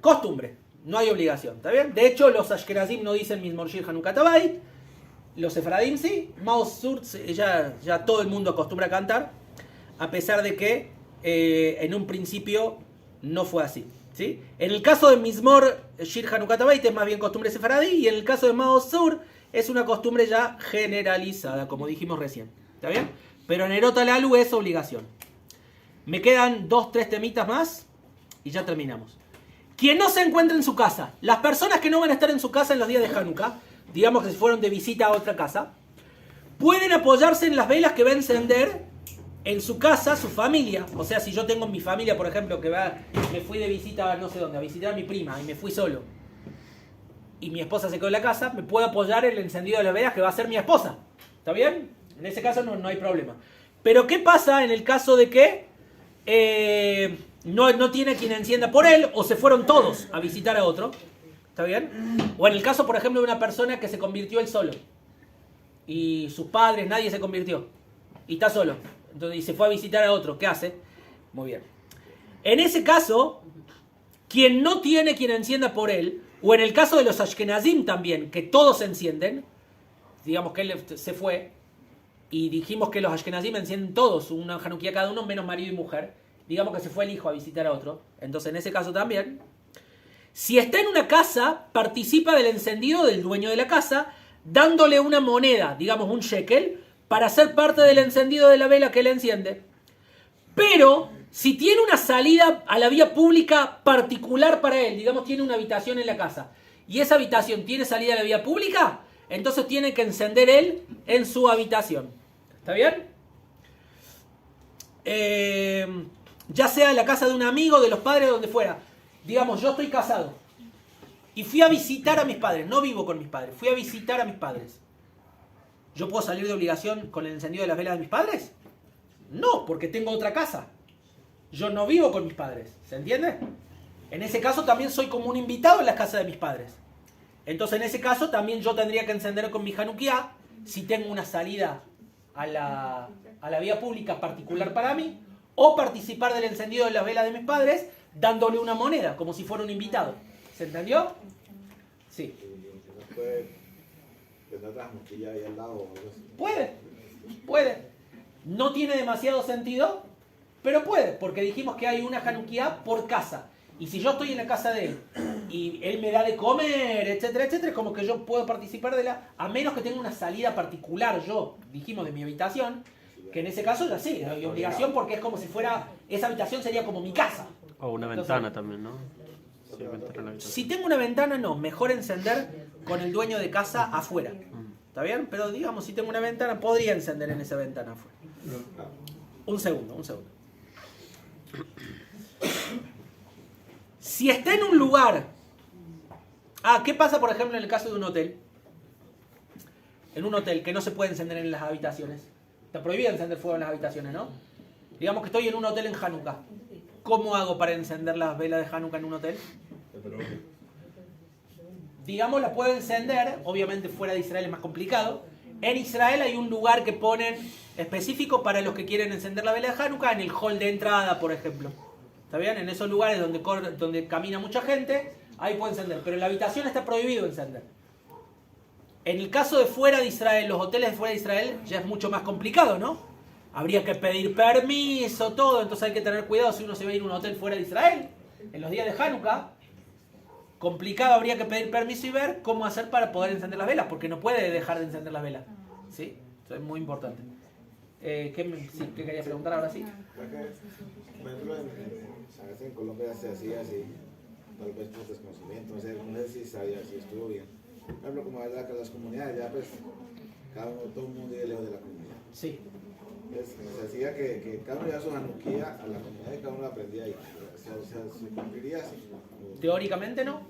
costumbre, no hay obligación, ¿está bien? De hecho, los Ashkenazim no dicen Mizmor Shir Hanukat Habayit, los Sefaradim sí, Maoz Tzur ya todo el mundo acostumbra a cantar, a pesar de que en un principio no fue así, ¿sí? En el caso de Mizmor Shir Hanukat Habayit es más bien costumbre sefaradí, y en el caso de Maoz Tzur es una costumbre ya generalizada, como dijimos recién, ¿está bien? Pero en Erot Halalu es obligación. Me quedan 2-3 temitas más y ya terminamos. Quien no se encuentra en su casa, las personas que no van a estar en su casa en los días de Hanukkah, digamos que se fueron de visita a otra casa, pueden apoyarse en las velas que va a encender en su casa, su familia. O sea, si yo tengo mi familia, por ejemplo, que me fui de visita a no sé dónde, a visitar a mi prima y me fui solo, y mi esposa se quedó en la casa, me puedo apoyar en el encendido de las velas que va a ser mi esposa. ¿Está bien? En ese caso no hay problema. Pero ¿qué pasa en el caso de que no tiene quien encienda por él, o se fueron todos a visitar a otro? ¿Está bien? O en el caso, por ejemplo, de una persona que se convirtió él solo, y sus padres, nadie se convirtió, y está solo, entonces, y se fue a visitar a otro, ¿qué hace? Muy bien. En ese caso, quien no tiene quien encienda por él, o en el caso de los Ashkenazim también, que todos encienden, digamos que él se fue, y dijimos que los Ashkenazim encienden todos una Hanukkah cada uno, menos marido y mujer, digamos que se fue el hijo a visitar a otro, entonces en ese caso también, si está en una casa, participa del encendido del dueño de la casa, dándole una moneda, digamos un shekel, para ser parte del encendido de la vela que él enciende. Pero si tiene una salida a la vía pública particular para él, digamos tiene una habitación en la casa, y esa habitación tiene salida a la vía pública, entonces tiene que encender él en su habitación. ¿Está bien? Ya sea en la casa de un amigo, de los padres, donde fuera. Digamos, yo estoy casado y fui a visitar a mis padres. No vivo con mis padres, fui a visitar a mis padres. ¿Yo puedo salir de obligación con el encendido de las velas de mis padres? No, porque tengo otra casa. Yo no vivo con mis padres, ¿se entiende? En ese caso también soy como un invitado en la casa de mis padres. Entonces en ese caso también yo tendría que encender con mi Hanukkah si tengo una salida a la vía pública particular para mí, o participar del encendido de las velas de mis padres dándole una moneda, como si fuera un invitado. ¿Se entendió? Sí. Puede. No tiene demasiado sentido, pero puede, porque dijimos que hay una Hanukkah por casa. Y si yo estoy en la casa de él y él me da de comer, etcétera, etcétera, es como que yo puedo participar de a menos que tenga una salida particular, yo, dijimos, de mi habitación, que en ese caso ya sí, hay obligación, porque es como si fuera, esa habitación sería como mi casa. O una ventana también, ¿no? Sí, ventana en la habitación. Si tengo una ventana, no, mejor encender con el dueño de casa afuera. ¿Está bien? Pero digamos, si tengo una ventana, podría encender en esa ventana afuera. Un segundo. Si está en un lugar... ¿qué pasa, por ejemplo, en el caso de un hotel? En un hotel que no se puede encender en las habitaciones. Está prohibido encender fuego en las habitaciones, ¿no? Digamos que estoy en un hotel en Hanukkah. ¿Cómo hago para encender las velas de Hanukkah en un hotel? Digamos, las puedo encender, obviamente fuera de Israel es más complicado. En Israel hay un lugar que ponen específico para los que quieren encender la vela de Hanukkah, en el hall de entrada, por ejemplo. ¿Está bien? En esos lugares donde camina mucha gente, ahí puede encender. Pero en la habitación está prohibido encender. En el caso de fuera de Israel, los hoteles de fuera de Israel, ya es mucho más complicado, ¿no? Habría que pedir permiso, todo. Entonces hay que tener cuidado si uno se va a ir a un hotel fuera de Israel. En los días de Hanukkah, complicado, habría que pedir permiso y ver cómo hacer para poder encender las velas, porque no puede dejar de encender las velas. ¿Sí? Eso es muy importante. ¿Qué querías preguntar ahora sí? Por ejemplo, en Colombia se hacía así, tal vez por desconocimiento, no sé si sabía, si estuvo bien. Por ejemplo, como era las comunidades, ya pues todo el mundo vive lejos de la comunidad. Sí. Entonces, se hacía que cada uno llevaba su Hanukkah a la comunidad y cada uno aprendía ahí. ¿Se cumpliría así? Teóricamente no.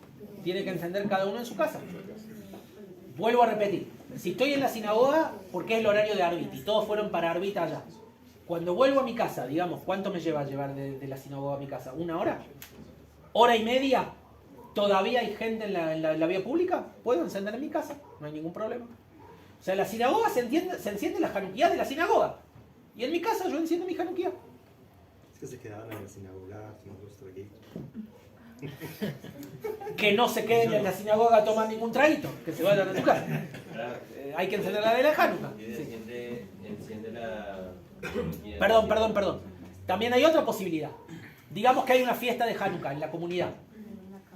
Tiene que encender cada uno en su casa. Vuelvo a repetir. Si estoy en la sinagoga, porque es el horario de Arbit y todos fueron para Arbit allá. Cuando vuelvo a mi casa, digamos, ¿cuánto me lleva a llevar de la sinagoga a mi casa? ¿1 hora? ¿Hora y media? ¿Todavía hay gente en la vía pública? Puedo encender en mi casa, no hay ningún problema. O sea, en la sinagoga se enciende la Hanukkah de la sinagoga. Y en mi casa yo enciendo mi Hanukkah. Que se quedaban en la sinagoga tomando los traguitos. Que no se queden en la sinagoga a tomar ningún traguito, que se vayan a su casa. Hay que encender la vela de Hanukkah. Y Sí. enciende la... Perdón. También hay otra posibilidad. Digamos que hay una fiesta de Hanukkah en la comunidad.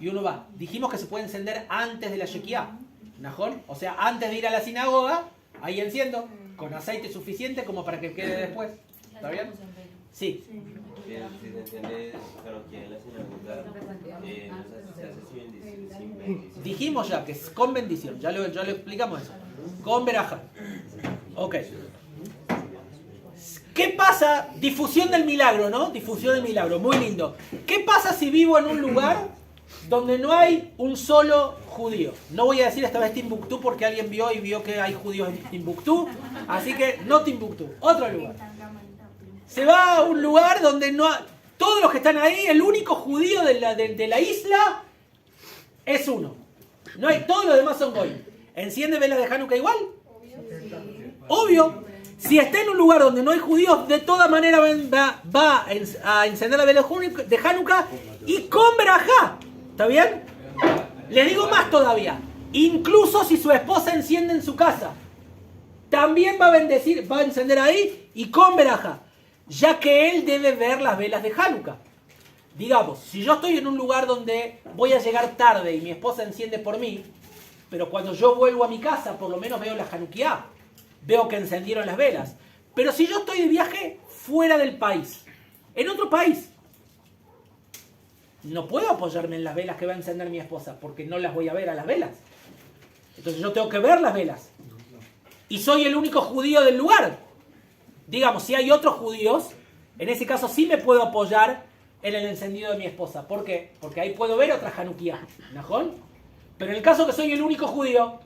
Y uno va. Dijimos que se puede encender antes de la Shekiah. ¿Najón? O sea, antes de ir a la sinagoga, ahí enciendo, con aceite suficiente como para que quede después. ¿Está bien? Sí. Si se enciende Hanukkah en la sinagoga, no se hace sin bendición. Dijimos ya que es con bendición. Ya lo explicamos eso. Con veraja. Ok. ¿Qué pasa? Difusión del milagro, ¿no? Difusión del milagro. Muy lindo. ¿Qué pasa si vivo en un lugar donde no hay un solo judío? No voy a decir esta vez Timbuktu porque alguien vio que hay judíos en Timbuktu. Así que no Timbuktu. Otro lugar. Se va a un lugar donde no hay... Todos los que están ahí, el único judío de la isla es uno. No hay, todos los demás son goy. ¿Enciende velas de Hanukkah igual? Obvio. Si está en un lugar donde no hay judíos, de toda manera va a encender la vela de Hanukkah y con verajá. ¿Está bien? Les digo más todavía. Incluso si su esposa enciende en su casa, también va a encender ahí y con verajá. Ya que él debe ver las velas de Hanukkah. Digamos, si yo estoy en un lugar donde voy a llegar tarde y mi esposa enciende por mí, pero cuando yo vuelvo a mi casa, por lo menos veo la Hanukkah. Veo que encendieron las velas. Pero si yo estoy de viaje fuera del país, en otro país, no puedo apoyarme en las velas que va a encender mi esposa, porque no las voy a ver a las velas. Entonces yo tengo que ver las velas. Y soy el único judío del lugar. Digamos, si hay otros judíos, en ese caso sí me puedo apoyar en el encendido de mi esposa. ¿Por qué? Porque ahí puedo ver otra Hanukkah. ¿Najón? Pero en el caso que soy el único judío,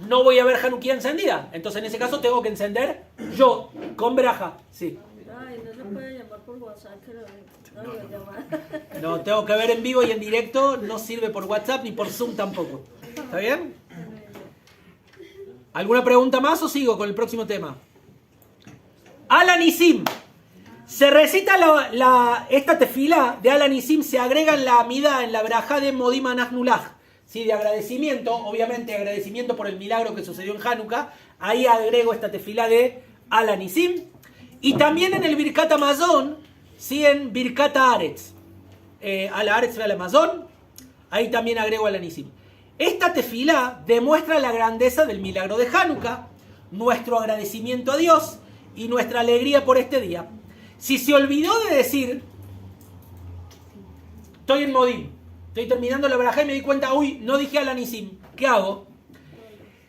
no voy a ver Hanukkah encendida. Entonces en ese caso tengo que encender yo, con veraja. Sí. Ay, no se puede llamar por WhatsApp, que no lo voy a llamar. No, tengo que ver en vivo y en directo. No sirve por WhatsApp ni por Zoom tampoco. ¿Está bien? ¿Alguna pregunta más o sigo con el próximo tema? Alanisim. Se recita esta tefilá de Alanisim, se agrega en la amida, en la verajá de Modim Anachnulaj. Sí, de agradecimiento, obviamente agradecimiento por el milagro que sucedió en Hanukkah. Ahí agrego esta tefilá de Alanisim. Y también en el Birkat Hamazon, sí, en Birkat Haaretz. Al Haaretz ve al Hamazon, ahí también agrego Alanisim. Esta tefilá demuestra la grandeza del milagro de Hanukkah, nuestro agradecimiento a Dios y nuestra alegría por este día. Si se olvidó de decir, estoy en Modim, estoy terminando la verajá y me di cuenta, uy, no dije Alanisim, ¿qué hago?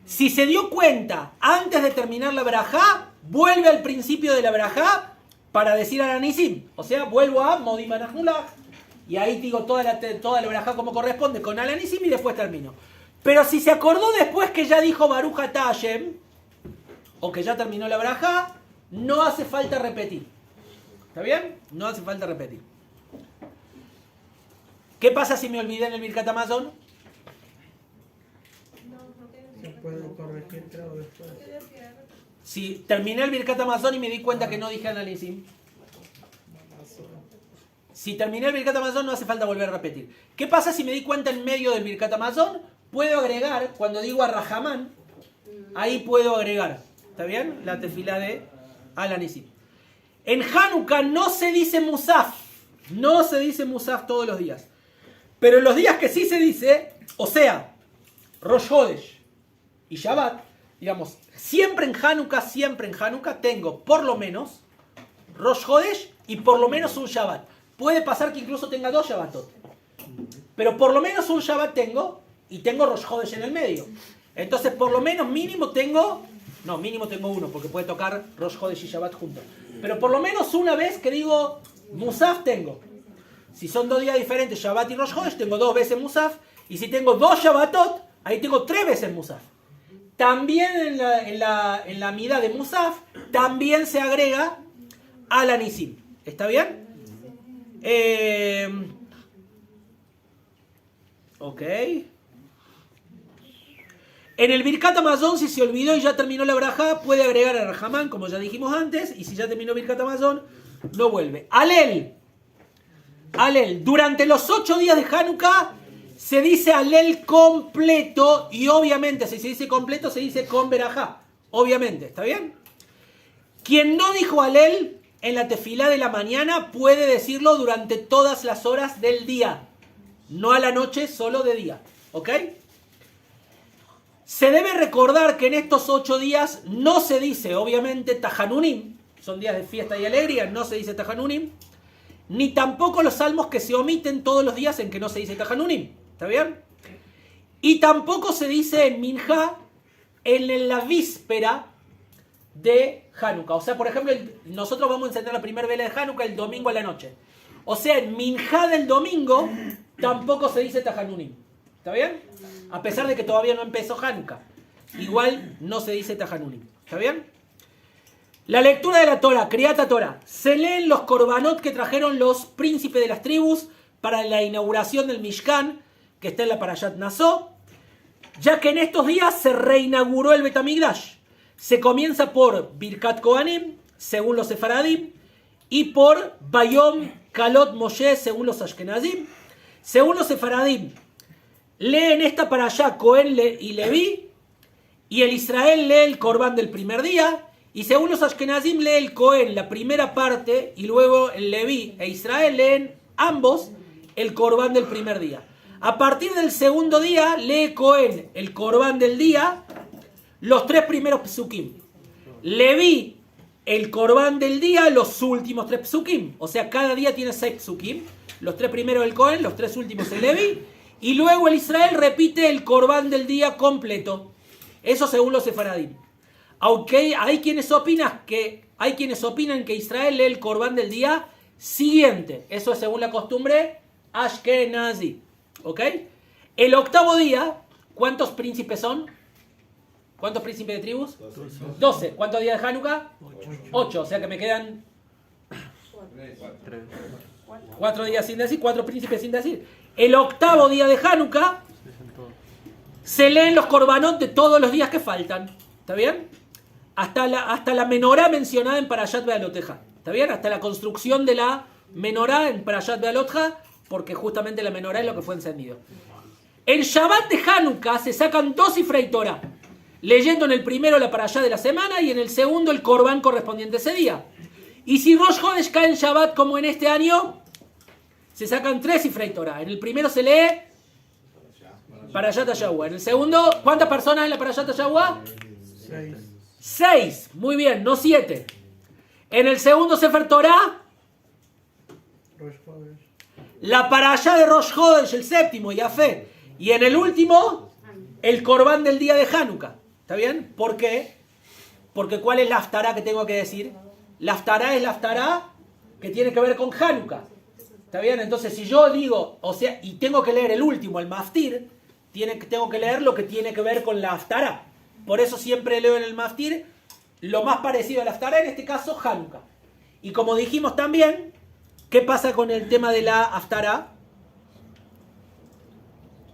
Si se dio cuenta antes de terminar la verajá, vuelve al principio de la verajá para decir Alanisim. O sea, vuelvo a Modim Anachnulaj y ahí digo toda la verajá como corresponde con Alanisim y después termino. Pero si se acordó después que ya dijo Baruch Atah Hashem, o que ya terminó la verajá, no hace falta repetir. ¿Está bien? No hace falta repetir. ¿Qué pasa si me olvidé en el Birkat Hamazon? Se puede corregir, creo, después. Si terminé el Birkat Hamazon y me di cuenta que no dije Alanisim. Si terminé el Birkat Hamazon no hace falta volver a repetir. ¿Qué pasa si me di cuenta en medio del Birkat Hamazon? Puedo agregar, cuando digo a Rahamán, ahí puedo agregar. ¿Está bien? La tefilá de Alanisim. En Hanukkah no se dice Musaf. No se dice Musaf todos los días. Pero en los días que sí se dice, o sea, Rosh Hodesh y Shabbat, digamos, siempre en Hanukkah tengo por lo menos Rosh Hodesh y por lo menos un Shabbat. Puede pasar que incluso tenga 2 Shabbatot. Pero por lo menos un Shabbat tengo y tengo Rosh Hodesh en el medio. Entonces por lo menos mínimo tengo uno porque puede tocar Rosh Hodesh y Shabbat juntos. Pero por lo menos una vez que digo Musaf tengo. Si son 2 días diferentes, Shabbat y Rosh Hodesh, tengo 2 veces Musaf. Y si tengo 2 Shabbatot, ahí tengo 3 veces Musaf. También en la midá de Musaf, también se agrega Alanisim. ¿Está bien? Ok. En el Birkat Hamazon, si se olvidó y ya terminó la verajá, puede agregar a Rahamán, como ya dijimos antes. Y si ya terminó Birkat Hamazon, no vuelve. Alel. Alel. Durante los 8 días de Hanukkah se dice Alel completo y obviamente si se dice completo se dice con verajá. Obviamente, ¿está bien? Quien no dijo Alel en la tefilá de la mañana puede decirlo durante todas las horas del día. No a la noche, solo de día. ¿Ok? Se debe recordar que en estos 8 días no se dice, obviamente, Tajanunim. Son días de fiesta y alegría, no se dice Tajanunim. Ni tampoco los salmos que se omiten todos los días en que no se dice Tajanunim. ¿Está bien? Y tampoco se dice en Minjá en la víspera de Hanukkah. O sea, por ejemplo, nosotros vamos a encender la primera vela de Hanukkah el domingo a la noche. O sea, en Minjá del domingo tampoco se dice Tajanunim. ¿Está bien? A pesar de que todavía no empezó Hanukkah. Igual no se dice Tajanunim. ¿Está bien? La lectura de la Torah, Kriyat Torah. Se leen los korbanot que trajeron los príncipes de las tribus para la inauguración del Mishkan, que está en la Parashat Naso, ya que en estos días se reinauguró el Betamigdash. Se comienza por Birkat Kohanim, según los Sefaradim, y por Bayom Kalot Moshe, según los Ashkenazim. Según los Sefaradim, leen esta parashá Cohen y Leví, y el Israel lee el Corbán del primer día, y según los Ashkenazim lee el Cohen la primera parte, y luego el Leví e Israel leen ambos el Corbán del primer día. A partir del segundo día lee Cohen el Corbán del día, los 3 primeros psukim. Leví el Corbán del día, los últimos 3 psukim. O sea, cada día tiene 6 psukim. Los 3 primeros el Cohen, los 3 últimos el Leví. Y luego el Israel repite el Corbán del día completo. Eso según los Sefaradim. Aunque hay quienes opinan que Israel lee el Corbán del día siguiente. Eso es según la costumbre Ashkenazi. ¿Ok? El octavo día, ¿cuántos príncipes son? ¿Cuántos príncipes de tribus? 12. ¿Cuántos días de Hanukkah? 8. O sea que me quedan 4 días sin decir, 4 príncipes sin decir. El octavo día de Hanukkah se leen los korbanot de todos los días que faltan. ¿Está bien? Hasta la menorá mencionada en Parashat Be'alotja. ¿Está bien? Hasta la construcción de la menorá en Parashat Be'alotja, porque justamente la menorá es lo que fue encendido. En Shabbat de Hanukkah se sacan 2 Sifrei Torah, leyendo en el primero la parashá de la semana y en el segundo el Corbán correspondiente a ese día. Y si Rosh Hodesh cae en Shabbat como en este año, se sacan 3 Sifrei Torah. En el primero se lee Parashat HaShavua. En el segundo, ¿cuántas personas en la Parashat HaShavua? 6. Muy bien, no 7. En el segundo Sefer Torah, la parashá de Rosh Hodesh, el séptimo, Yafé. Y en el último, el Corbán del día de Hanukkah. ¿Está bien? ¿Por qué? Porque ¿cuál es la haftará que tengo que decir? La haftará es la haftará que tiene que ver con Hanukkah. ¿Está bien? Entonces, si yo digo, o sea, y tengo que leer el último, el Maftir, tengo que leer lo que tiene que ver con la haftará. Por eso siempre leo en el Maftir lo más parecido a la haftará, en este caso Hanukkah. Y como dijimos también, ¿qué pasa con el tema de la haftará?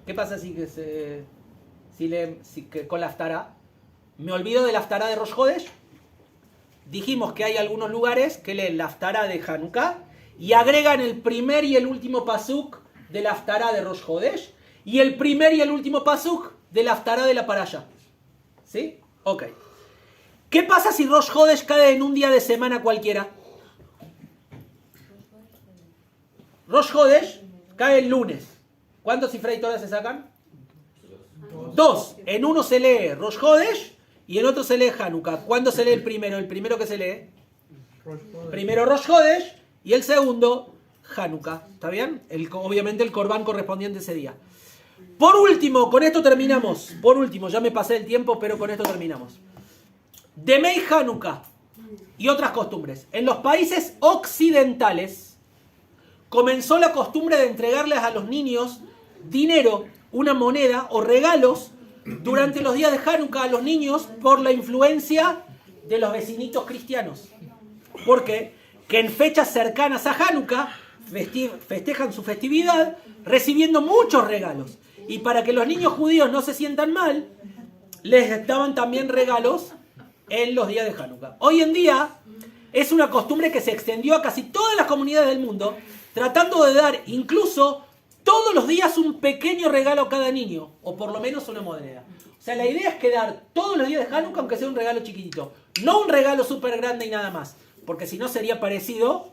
¿Qué pasa con la haftará? ¿Me olvido de la haftará de Rosh Hodesh? Dijimos que hay algunos lugares que leen la haftará de Hanukkah y agregan el primer y el último pasuk de la haftará de Rosh Hodesh y el primer y el último pasuk de la haftará de la parashá. ¿Sí? Ok. ¿Qué pasa si Rosh Hodesh cae en un día de semana cualquiera? Rosh Hodesh cae el lunes. ¿Cuántos Sifrei Torah se sacan? 2. En uno se lee Rosh Hodesh y en otro se lee Hanukkah. ¿Cuándo se lee el primero? El primero que se lee. Primero Rosh Hodesh y el segundo Hanukkah. ¿Está bien? Obviamente el Corbán correspondiente ese día. Por último, con esto terminamos. Por último, ya me pasé el tiempo, pero con esto terminamos. Demei Hanukkah y otras costumbres. En los países occidentales comenzó la costumbre de entregarles a los niños dinero, una moneda o regalos durante los días de Hanukkah a los niños por la influencia de los vecinitos cristianos. ¿Por qué? Que en fechas cercanas a Hanukkah festejan su festividad recibiendo muchos regalos. Y para que los niños judíos no se sientan mal, les daban también regalos en los días de Hanukkah. Hoy en día es una costumbre que se extendió a casi todas las comunidades del mundo, tratando de dar incluso todos los días un pequeño regalo a cada niño, o por lo menos una moneda. O sea, la idea es que dar todos los días de Hanukkah, aunque sea un regalo chiquitito, no un regalo súper grande y nada más, porque si no sería parecido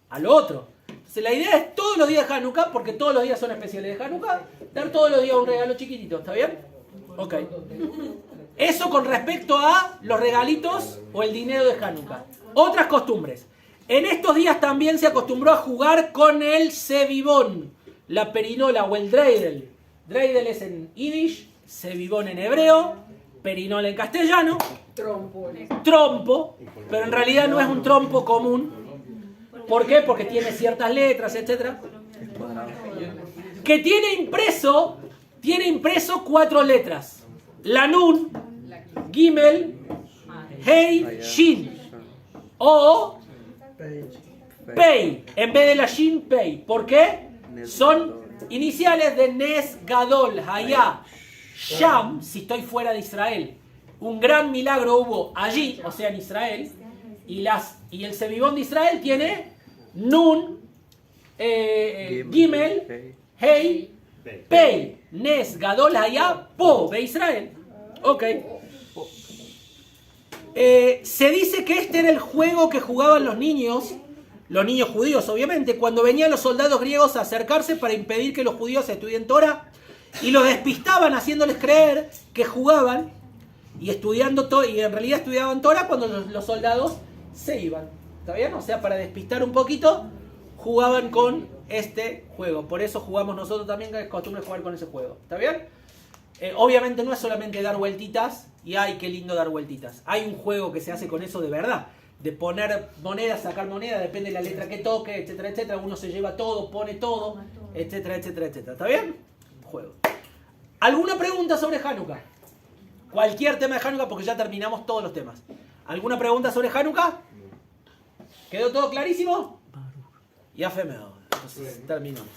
a lo otro. Entonces la idea es todos los días de Hanukkah, porque todos los días son especiales de Hanukkah, dar todos los días un regalo chiquitito, ¿está bien? Ok. Eso con respecto a los regalitos o el dinero de Hanukkah. Otras costumbres. En estos días también se acostumbró a jugar con el sebibón, la perinola o el dreidel. Dreidel es en yiddish, sebibón en hebreo, perinola en castellano, trompo, pero en realidad no es un trompo común. ¿Por qué? Porque tiene ciertas letras, etc. Que tiene impreso 4 letras. La Nun, Gimel, Hei, Shin. O Pei, en vez de la Shin, Pei. ¿Por qué? Son iniciales de Nes Gadol, Hayá, Sham, si estoy fuera de Israel. Un gran milagro hubo allí, o sea, en Israel. Y el sebibón de Israel tiene Nun, Gimel, Hei, Pei, Nes, Gadol, Hayá, Po, de Israel. Ok. Se dice que este era el juego que jugaban los niños judíos, obviamente, cuando venían los soldados griegos a acercarse para impedir que los judíos estudien Torah, y los despistaban haciéndoles creer que jugaban y y en realidad estudiaban Torah cuando los soldados se iban. ¿Está bien? O sea, para despistar un poquito, jugaban con este juego. Por eso jugamos nosotros también, que es costumbre jugar con ese juego. ¿Está bien? Obviamente no es solamente dar vueltitas y ¡ay, qué lindo dar vueltitas! Hay un juego que se hace con eso de verdad. De poner monedas, sacar monedas, depende de la letra que toque, etcétera, etcétera. Uno se lleva todo, pone todo, etcétera, etcétera, etcétera. ¿Está bien? Juego. ¿Alguna pregunta sobre Hanukkah? Cualquier tema de Hanukkah, porque ya terminamos todos los temas. ¿Alguna pregunta sobre Hanukkah? ¿Quedó todo clarísimo? Ya fe mejor. Entonces terminamos.